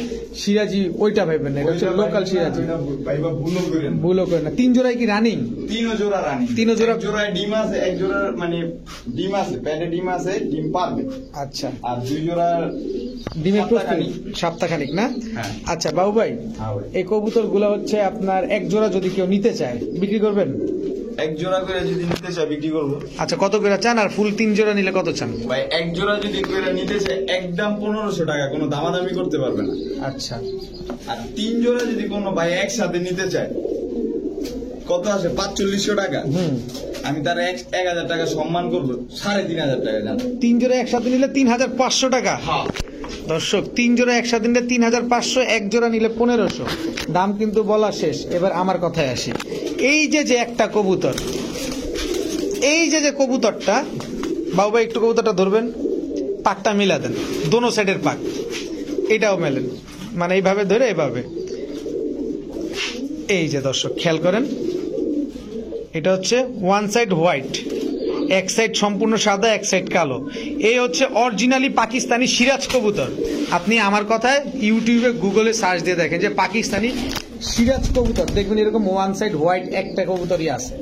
সিরাজি ওইটা ভাববেন না, এটা হচ্ছে লোকাল সিরাজি। ভাইবা ভুলও করেন। ভুলও করে না। 3 জোড়াই কি রানিং? 3 জোড়া রানী। 3 জোড়া? এক জোড়ায় ডিম আছে, এক জোড়ার মানে ডিম আছে, প্যাডে ডিম আছে, ডিম পারবে। আচ্ছা, আর 2 জোড়ার ডিমের প্রস্তুতি সপ্তাহখানিক। সপ্তাহখানিক না? হ্যাঁ। আচ্ছা বাবু ভাই, হ্যাঁ ভাই। এই কবুতর গুলো হচ্ছে আপনার এক জোড়া যদি কেউ নিতে চায় বিক্রি করবেন? এক জোড়া করে যদি নিতে চাই বিক্রি করবো। আচ্ছা কত করে চান? আর ফুল 3 জোড়া নিলে কত চান? ভাই এক জোড়া যদি করে নিতে চাই একদম 1500 টাকা, কোনো দামাদামি করতে পারবে না। আচ্ছা আর 3 জোড়া যদি কোনো ভাই একসাথে নিতে চায় কত আছে? 4500 টাকা। হুম, আমি তার 1000 টাকা সম্মান করবো, 3500 টাকা জান। 3 জোড়া একসাথে নিলে 3500 টাকা। হ্যাঁ। দর্শক 3 জোড়া একসাথে নিলে 3500, এক জোড়া নিলে 1500। দাম কিন্তু বলা শেষ। এবার আমার কথায় আসি। এই যে একটা কবুতর, এই যে কবুতরটা, বাবু ভাই একটু কবুতরটা ধরবেন, পাকটা মিলা দেন, দোনো সাইডের পাক, এটাও মেলেন, মানে এইভাবে ধরে এভাবে। এই যে দর্শক খেয়াল করেন, এটা হচ্ছে ওয়ান সাইড হোয়াইট, এক সাইড সম্পূর্ণ সাদা, এক সাইড কালো। এই হচ্ছে অরিজিনালি পাকিস্তানি সিরাজ কবুতর। আপনি আমার কথায় ইউটিউবে গুগলে সার্চ দিয়ে দেখেন যে পাকিস্তানি সিরাজ কবুতর, দেখবেন এরকম ওয়ান সাইড হোয়াইট একটা কবুতরই আছে।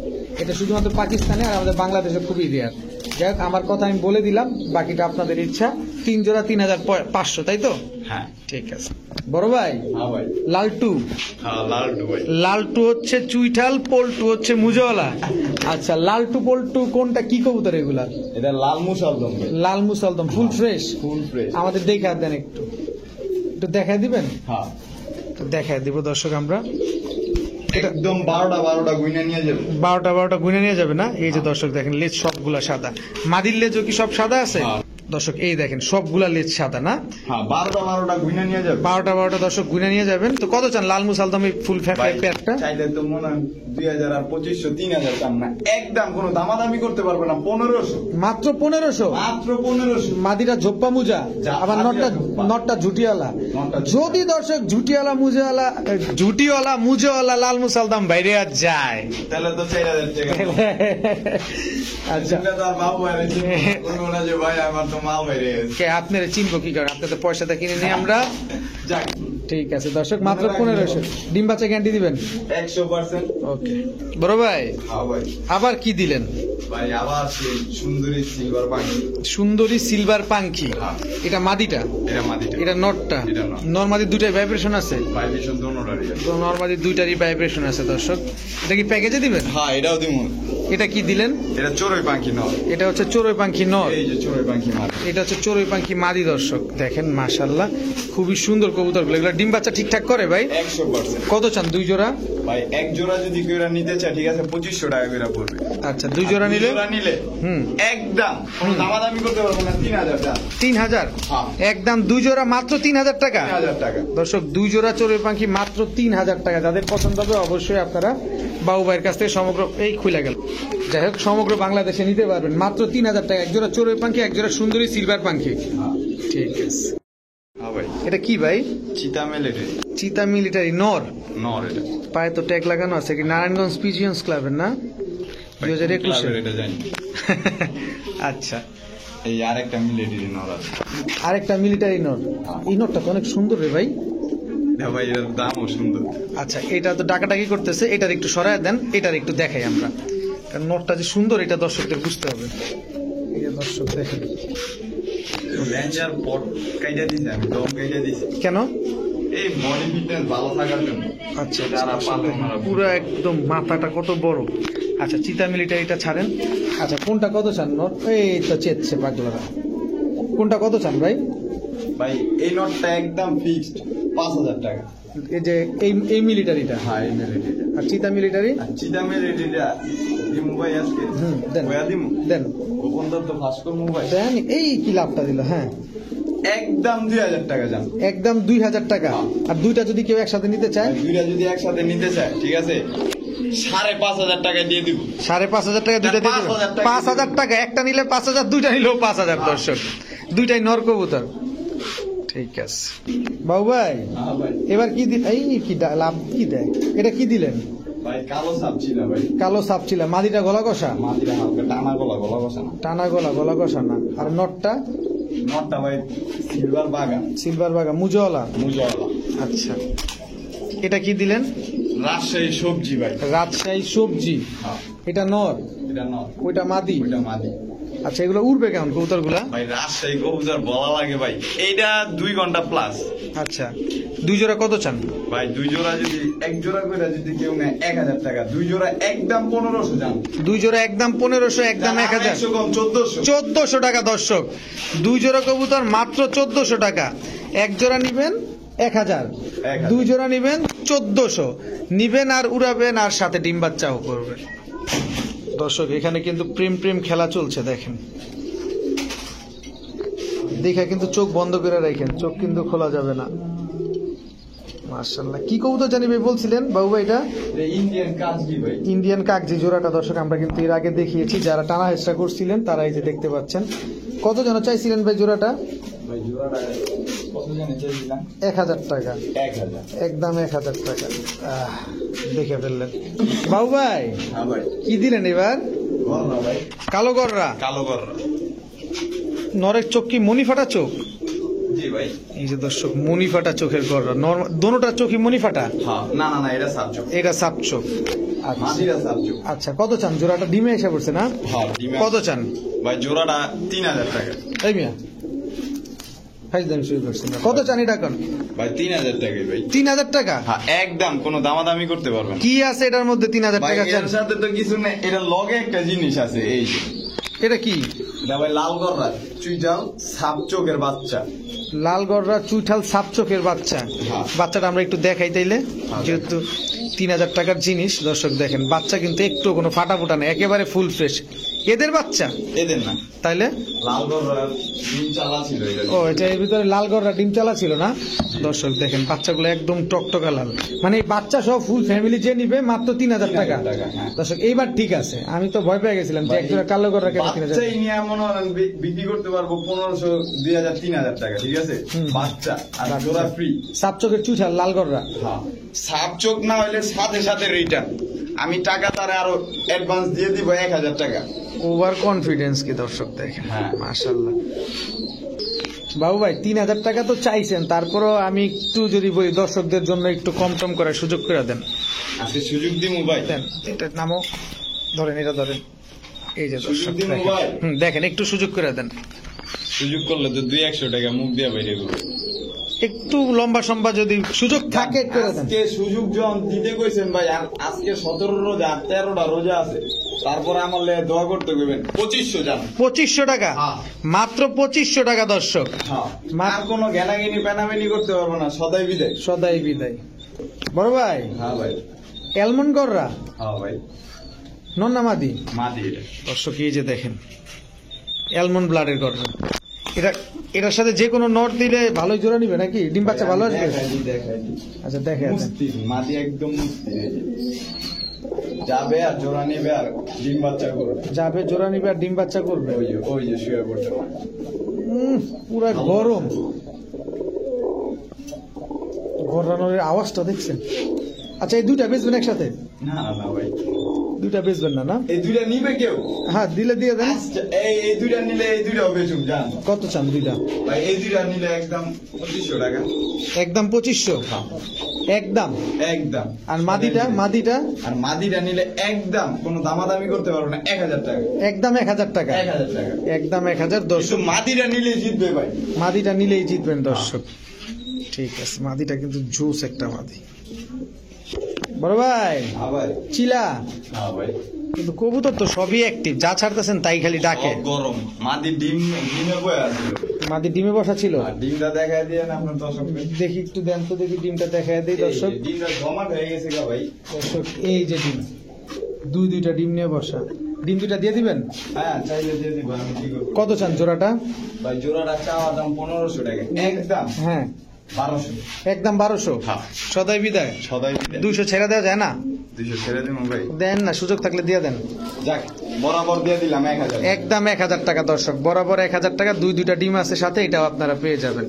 এটা শুধুমাত্র পাকিস্তানে, আর আমাদের বাংলাদেশে খুবই রেয়ার। যাই হোক, আমার কথা আমি বলে দিলাম, বাকিটা আপনাদের ইচ্ছা। 3 জোড়া 3500, তাই তো? হ্যাঁ। ঠিক আছে বড় ভাই। হ্যাঁ ভাই। লালটু? হ্যাঁ লালটু ভাই। লালটু হচ্ছে চুইঠাল, পল্টু হচ্ছে মুজওয়ালা। আচ্ছা লালটু পল্টু কোনটা, কি কবুতর এগুলা? এটা লাল মুসালদম ভাই। লাল মুসালদম, ফুল ফ্রেশ? Full fresh. আমাদের দেখা দেন, একটু একটু দেখায় দিবেন? হ্যাঁ। তো দেখায় দিব দর্শক আমরা। এটা একদম 12টা গুইনা নিয়ে যাবে। 12টা গুনে নিয়ে যাবে না? এই যে দর্শক দেখেন, লেজ সবগুলা সাদা। মাদির লেজও কি সব সাদা আছে? হ্যাঁ। দর্শক এই দেখেন, সবগুলা লেজ সাদা না? হ্যাঁ 12টা গুইনা নিয়ে যাবে। 12টা দর্শক গুনে নিয়ে যাবেন। তো কত চান লাল মুসালদম এই ফুল ভাই, প্যাকটা? চাইলে তো মনে হয় 2000 আর 2500 3000 দাম না, একদম কোনো দামাদামি করতে পারবে না। 1500 মাত্র 1500? মাত্র 1500। মাদিরা ঝোপ্পা মুজা, আবার নটটা ঝুটিওয়ালা। যদি দর্শক ঝুটিওয়ালা মুজেওয়ালা লাল মুসালদম বাইরে আর যায়, তাহলে তো 4000 টাকা। আচ্ছা এটা তো আর বাবু বাইরে বলবো না যে ভাই আমার তো মাল বাইরে গেছে। কে আপনারা চিনবো কি করে? আপনাদের পয়সাটা কিনে নিই আমরা। যাক ঠিক আছে দর্শক, মাত্র 1500। ডিম বাচ্চা গ্যারান্টি দিবেন? 100%। ওকে বড় ভাই, হ্যাঁ ভাই। আবার কি দিলেন? ভাই আবার সেই সুন্দরী সিলভার পাখি। সুন্দরী সিলভার পাঙ্খি। হ্যাঁ। এটা মাদিটা? এটা মাদিটা। এটা নটটা? এটা নট। নর্মাদি দুইটাই ভাইব্রেশন আছে? ভাইব্রেশন দোনোটারই আছে। তো নর্মাদি দুইটারই ভাইব্রেশন আছে দর্শক। এটা কি প্যাকেজে দিবেন? হ্যাঁ এটাও দিমু। এটা কি দিলেন? এটা চড়ুই পাখি নয়। এটা হচ্ছে চড়ুই পাখি নর। এই যে চড়ুই পাখি মাদি। এটা হচ্ছে চড়ুই পাখি মাদি দর্শক। দেখেন মাশাআল্লাহ, খুবই সুন্দর কবুতরগুলো। এগুলো ডিম বাচ্চা ঠিকঠাক করে ভাই? 100%। কত চান 2 জোড়া? ভাই এক জোড়া যদি কেউ নিতে চায় ঠিক আছে 2500 টাকা করে পড়বে। আচ্ছা 2 জোড়া নিলে? হুম। একদম কোনো দামাদামি করতে পারবো না, 3000 টাকা। 3000? হ্যাঁ। একদম 2 জোড়া মাত্র 3000 টাকা? 3000 টাকা। দর্শক 2 জোড়া চড়ুই পাখি মাত্র 3000 টাকা। যাদের পছন্দ হবে অবশ্যই আপনারা বাবু ভাইয়ের কাছ থেকে সমগ্র এই খুলে গেল, যাই হোক সমগ্র বাংলাদেশে নিতে পারবেন মাত্র 3000 টাকা। এক জোড়া চড়ুই পাখি, এক জোড়া সুন্দরী সিলভার পাখি। হ্যাঁ। ঠিক আছে। হ্যাঁ ভাই, এটা কি ভাই? চিতা মিলিটারি। চিতা মিলিটারি নর। নর এটা। পায়ে তো ট্যাগ লাগানো আছে, কি নারায়ণগঞ্জ পিজিয়ন্স ক্লাবের না? 2021 ক্লাবের এটা জানি। আচ্ছা, এই আরেকটা মিলিটারি নর আছে। আরেকটা মিলিটারি নর। এই নরটা তো অনেক সুন্দর রে ভাই। হ্যাঁ ভাই, এর দামও সুন্দর। আচ্ছা, এটা তো ডাকাডাকি করতেছে, এটার একটু সরায় দেন, এটার একটু দেখাই আমরা, কারণ নটটা যে সুন্দর এটা দর্শকদের বুঝতে হবে। এই যে দর্শক দেখেন, ল্যাঞ্জার পট কাইটা দিছে, আমি দম কাইটা দিছি। কেন? এই বডি ফিটনেস ভালো থাকার জন্য। আচ্ছা, যারা পালে মারা পুরো একদম মাথাটা কত বড়। আচ্ছা, চিতা মিলিটারিটা ছাড়েন। আচ্ছা, কোনটা কত চান নট? এই তো চেতছে পাগলারা। কোনটা কত চান ভাই? ভাই এই নটটা একদম ফিক্সড 5000 টাকা। এই যে এই মিলিটারিটা। হ্যাঁ, এই মিলিটারিটা। আর চিতা মিলিটারি? আর চিতা মিলিটারিটা দিমু ভাই আজকে। দেন কয়া দিমু? দেন গোপনদার তো ফাঁস করবো ভাই। দেন। এই কি লাভটা দিল? হ্যাঁ, একদম 2000 টাকা যান। একদম 2000 টাকা। আর দুইটা যদি কেউ একসাথে নিতে চায়? দুইটা যদি একসাথে নিতে চায়, ঠিক আছে, 5,500 টাকা দিয়ে দিব। 5,500 টাকা দুইটা দিয়ে দেবেন? 5,000 টাকা। 5,000 টাকা, একটা নিলে 5,000, দুইটা নিলেও 5,000 দর্শক। দুইটাই নর কবুতর। ঠিক আছে বাবু ভাই, হ্যাঁ ভাই। এবার কি এই কি লাভ কি দেয়? এটা কি দিলেন? ভাই কালো সাপ ছিল ভাই। কালো সাপ ছিল। মাদিটা গলা কষা? মাটিটা হালকা টানা গলা, গলা বসা না। টানা গলা কষা না। আর নটটা? নটটা ভাই সিলভার বাগা, সিলভার বাগা, মুজওয়ালা। মুজাওয়ালা। আচ্ছা, এটা কি দিলেন? রাজশাহী সবজি ভাই। রাজশাহী সবজি। হ্যাঁ, এটা নর, এটা নট, ওইটা মাদি। ওইটা মাদি। আচ্ছা, এগুলো উড়বে কেমন কবুতর গুলা? ভাই রাজশাহী কবুতর বলা লাগে ভাই, এইটা 2 ঘন্টা প্লাস। আচ্ছা, দুই জোড়া কত চান? ভাই 2 জোড়া যদি, 1 জোড়া করে যদি কেউ নেয় 1000 টাকা। 2 জোড়া একদম 1500 জান। দুই জোড়া একদম 1500, একদম 1000। 100 কম 1400। 1400 টাকা দর্শক। দুই জোড়া কবুতর মাত্র 1400 টাকা। এক জোড়া নিবেন 1000, 1000 দুই জোড়া নিবেন 1400। নিবেন আর উড়াবেন, আর সাথে ডিম বাচ্চাও করবেন। দর্শক, এখানে কিন্তু প্রেম খেলা চলছে, দেখেন। দেখে কিন্তু চোখ বন্ধ করে রাখেন, চোখ কিন্তু খোলা যাবে না। মাশাআল্লাহ, কি কবুতর জানি ভাই বলছিলেন বাবু ভাই? এটা ইন্ডিয়ান কাজকি ভাই। ইন্ডিয়ান কাকজি জোড়াটা দর্শক আমরা কিন্তু এর আগে দেখিয়েছি। যারা টানা হেসরা করছিলেন তারা এই যে দেখতে পাচ্ছেন। কত জন চাইছিলেন ভাই জোড়াটা? ভাই জোড়াটা কত জানি চাইছিলাম? 1000 টাকা। 1000। একদম 1000 টাকা। দেখে ফেললেন বাবু ভাই। হ্যাঁ ভাই। কি দিলেন এবার? গররা ভাই। কালো গররা। কালো গররা। নরের চোখ কি মণিফাটা চোখ? জি ভাই। এই যে দর্শক, মণিফাটা চোখের গররা। দোনোটার চোখই মণিফাটা? হ্যাঁ, না না না, এটা সাবচোক। এটা সাপ চোখ। আচ্ছা মাটিটা সাবচোক। আচ্ছা, কত চান জোড়াটা? ডিমে এসে পড়ছে না? হ্যাঁ, ডিমে। কত চান ভাই জোড়াটা 3000 টাকা। এই মিয়া ফাইজদামি শুরু করছেন না। কত চান এটা এখন? ভাই 3000 টাকাই ভাই। 3000 টাকা? হ্যাঁ, একদম কোনো দামাদামি করতে পারবেন না। কি আছে এটার মধ্যে 3000 ভাই টাকা চান? এর সাথে তো কিছু নেই, এটা লগে একটা জিনিস আছে, এই যে এটা কি? এটা ভাই লাল গররা চুইজাল সাবচোকের বাচ্চা। লাল গররা চুইঠাল সাপ চোখের বাচ্চা। হ্যাঁ। বাচ্চাটা আমরা একটু দেখাই তাইলে, হ্যাঁ, যেহেতু 3000 টাকার জিনিস। দর্শক দেখেন, বাচ্চা কিন্তু একটু কোনো ফাটা ফোটা নেই, একেবারে ফুল ফ্রেশ। এদের বাচ্চা? এদের না, তাইলে লাল গররা ডিম চালা ছিল এটা। ও, এটা এর ভিতরে লাল গররা ডিম চালা ছিল না? দর্শক দেখেন, বাচ্চাগুলো একদম টকটকা লাল। মানে এই বাচ্চা সহ ফুল ফ্যামিলি যে নিবে মাত্র 3000 টাকা। 3000 টাকা, হ্যাঁ। দর্শক এইবার ঠিক আছে, আমি তো ভয় পেয়ে গেছিলাম যে একজোড়া কালো গররা কেন 3000। বাচ্চাই নিয়ে মনে হয় বিক্রি করতে পারবো 1500, 2000, 3000 টাকা, ঠিক আছে? বাচ্চা আর জোড়া ফ্রি। সাপ চোখের চুইঠাল লাল গররা। হ্যাঁ, সাবচোক না হইলে সাথে সাথে রিটার্ন। আমি টাকা তারে আরো অ্যাডভান্স দিয়ে দিব 1000 টাকা। ওভার কনফিডেন্স কি দর্শক দেখেন। হ্যাঁ। মাশাআল্লাহ বাবু ভাই, 3000 টাকা তো চাইছেন, তারপরও আমি একটু যদি বলি দর্শকদের জন্য একটু কম টম করার সুযোগ করে দেন। আজকে সুযোগ দিমু ভাই। দেন, এটা নামো, ধরেন, এটা ধরেন। এই যে দর্শক সুযোগ দিমু দেখেন। ভাই। দেখেন, একটু সুযোগ করে দেন। সুযোগ করলে তো 200 টাকা মুখ দিয়ে বাইরে করবো। একটু লম্বা সম্বা যদি সুযোগ থাকে করে দেন। আজকে সুযোগ যখন দিতে কইছেন ভাই, আর আজকে 17 রোজা আর 13টা রোজা আছে, তারপরে আমার লেগে দোয়া করতে কইবেন। 2500 জান। 2500 টাকা? হ্যাঁ। মাত্র 2500 টাকা দর্শক। হ্যাঁ, আর কোনো জ্ঞানাগিনি পেনামেনি করতে পারবো না, সদাই বিদায়। সদাই বিদায়। বড় ভাই, হ্যাঁ ভাই। অ্যালমন্ড গররা হ্যাঁ ভাই, নন্নামাদি মাদি এটা। দর্শক এই যে দেখেন, অ্যালমন্ড ব্লাডের গররা। এটার সাথে যে কোনো নট দিলে ভালোই জোড়া নিবে নাকি? ডিম বাচ্চা ভালো আসবে? দেখাই দি। আচ্ছা, দেখে মুস্তি মাদি, একদম মুস্তি। যাবে আর জোড়া নিবে আর ডিম বাচ্চা করবে। যাবে জোড়া নিবে আর ডিম বাচ্চা করবে। ওই যে শুয়ে পড়ছে। পুরা গরম, গররানোর আওয়াজটা দেখছেন? আচ্ছা এই দুইটা বেচবেন একসাথে? না না ভাই, দুইটা বেচবেন না? না, এই দুইটা নিবে কেউ? হ্যাঁ দিলে দিয়ে দেন। আচ্ছা, এই দুইটা নিলে এই দুইটাও বেচুম জান। কত চান দুইটা? ভাই এই দুইটা নিলে একদম 2500 টাকা। একদম 2500? একদম একদম। আর মাদিটা? মাদিটা আর মাদিটা নিলে একদম কোনো দামাদামি করতে পারবো না, 1000 টাকা। একদম 1000 টাকা? 1000 টাকা একদম 1000। কিন্তু দর্শক মাদিটা নিলে জিতবে ভাই। মাদিটা নিলেই জিতবেন দর্শক। ঠিক আছে, মাদিটা কিন্তু জুস একটা মাদি। বড় ভাই হ্যাঁ ভাই। চিলা হ্যাঁ ভাই। কিন্তু কবুতর তো সবই অ্যাক্টিভ, যা ছাড়তেছেন তাই খালি ডাকে। সব গরম। মাদি ডিমে বয়ে আছে। মাদি ডিমে বসা ছিল। আর ডিমটা দেখায় দিয়ে না আপনার দর্শককে। দেখি একটু দেন তো, দেখি ডিমটা দেখায় দেই দর্শক। এই ডিমটা জমাট হয়ে গেছে গা ভাই। দর্শক এই যে ডিম, দুইটা ডিম নিয়ে বসা। ডিম দুইটা দিয়ে দিবেন? হ্যাঁ চাইলে দিয়ে দিব, আমি কি করব। কত চান জোড়াটা? ভাই জোড়াটা চাওয়া দাম 1500 টাকা। একদম হ্যাঁ 1200। একদম 1200? হ্যাঁ। সদাই বিদায়? সদাই 200 ছেড়ে দেওয়া যায় না? 200 ছেড়ে দিন ভাই। দেন না, সুযোগ থাকলে দিয়ে দেন। যাক বরাবর দিয়ে দিলাম 1000। একদম 1000 টাকা দর্শক, বরাবর 1000 টাকা। দুইটা ডিম আছে সাথে, এটাও আপনারা পেয়ে যাবেন।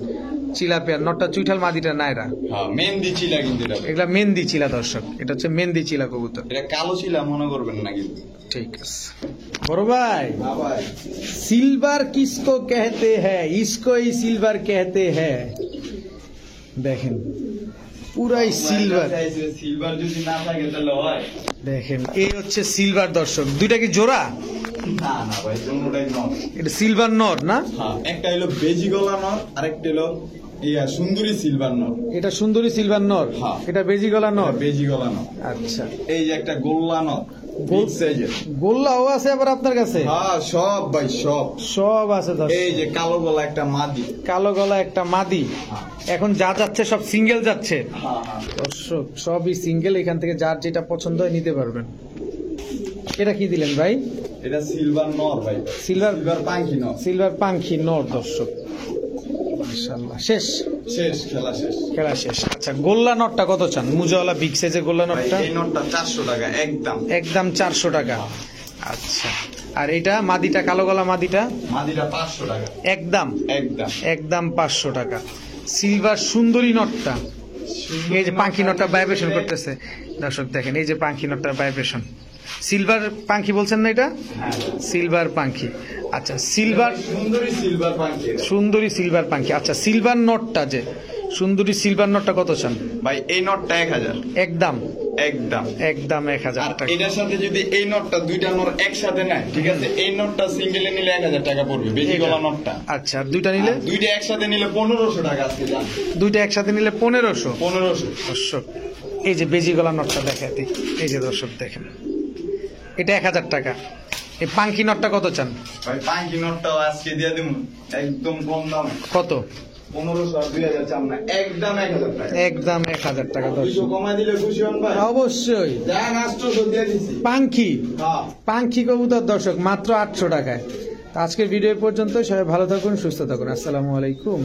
চিলা পেয়ার, নটটা চুইঠাল, মাদিটা নায়রা। হ্যাঁ মেহেন্দি চিলা কিন্তু এটা। এগুলা মেহেন্দি চিলা দর্শক, এটা হচ্ছে মেহেন্দি চিলা কবুতর। এটা কালো চিলা মনে করবেন না কিন্তু। ঠিক আছে বড় ভাই। হ্যাঁ ভাই। সিলভার কিসকো कहते हैं, इसको ही सिल्वर कहते हैं। দেখেন পুরাই সিলভার। সিলভার যদি না থাকে তাহলে হয়? দেখেন এই হচ্ছে সিলভার দর্শক। দুইটা কি জোড়া? না না ভাই, কোনটাই নয়। এটা সিলভার নর না? হ্যাঁ, একটা হলো বেজি গলা নর, আরেকটা হলো সুন্দরী সিলভার নর। এটা সুন্দরী সিলভার নর, হ্যাঁ। এটা বেজি গলা নর। বেজি গলা নর। আচ্ছা, এই যে একটা গোল্লা নর, গোল big size এর। গোল্লাও আছে আবার আপনার কাছে? হ্যাঁ সব ভাই সব। সব আছে দর্শক। এই যে কালো গলা একটা মাদি। কালো গলা একটা মাদি। এখন যা যাচ্ছে সব সিঙ্গেল যাচ্ছে হ্যাঁ হ্যাঁ। দর্শক, সবই সিঙ্গেল। এখান থেকে যার যেটা পছন্দ হয় নিতে পারবেন। এটা কি দিলেন ভাই? এটা সিলভার নর ভাই। সিলভার পাখি নর। সিলভার পাখি নর দর্শক। মাশাআল্লাহ। শেষ? শেষ, খেলা শেষ। খেলা শেষ। আচ্ছা গোল্লা নটটা কত চান? মুজাওয়ালা বিগ সাইজের গোল্লা ভাই, নটটা? এই নটটা 400 টাকা একদম। একদম 400 টাকা। আচ্ছা, আর এটা মাদিটা, কালো গলা মাদিটা? মাদিটা 500 টাকা একদম একদম। একদম 500 টাকা। সিলভার সুন্দরী নটটা, এই যে পাখি নটটা ভাইব্রেশন করতেছে দর্শক, দেখেন এই যে পাখি নটটার ভাইব্রেশন। সিলভার পাখি বলছেন না এটা? হ্যাঁ। সিলভার পাখি। আচ্ছা সিলভার সুন্দরী সিলভার পাখি। সুন্দরী সিলভার পাখি। আচ্ছা সিলভার নটটা, যে সুন্দরী সিলভার নটটা কত চান? ভাই এই নটটা 1000 একদম একদম। একদম 1000 আর টাকা। এটার সাথে যদি এই নটটা দুইটা নট একসাথে নেয়, ঠিক আছে, এই নটটা সিঙ্গেলে নিলে 1000 টাকা পড়বে, বেজি গলা নটটা। আচ্ছা, আর দুইটা নিলে? আর দুইটা একসাথে নিলে 1500 টাকা আজকে জান। দুইটা একসাথে নিলে 1500। 1500। দর্শক এই যে বেজি গলা নটটা দেখাতে, এই যে দর্শক দেখেন, এটা 1000 টাকা। এই পাঙ্কি নটটা কত চান? ভাই পাঙ্কি নটটাও আজকে দিয়ে দিমু একদম কম দামে। কত? 1500 আর 2000 চাম না, একদম 1000 টাকা। একদম 1000 টাকা। 200 দর্শক কমাই দিলে খুশি হন ভাই। অবশ্যই। যান 800 দিয়ে দিছি। পাঙ্কি হ্যাঁ। পাঙ্কি কবুতর দর্শক মাত্র 800 টাকায়। আজকের ভিডিও পর্যন্ত। সবাই ভালো থাকুন, সুস্থ থাকুন। আসসালামু আলাইকুম।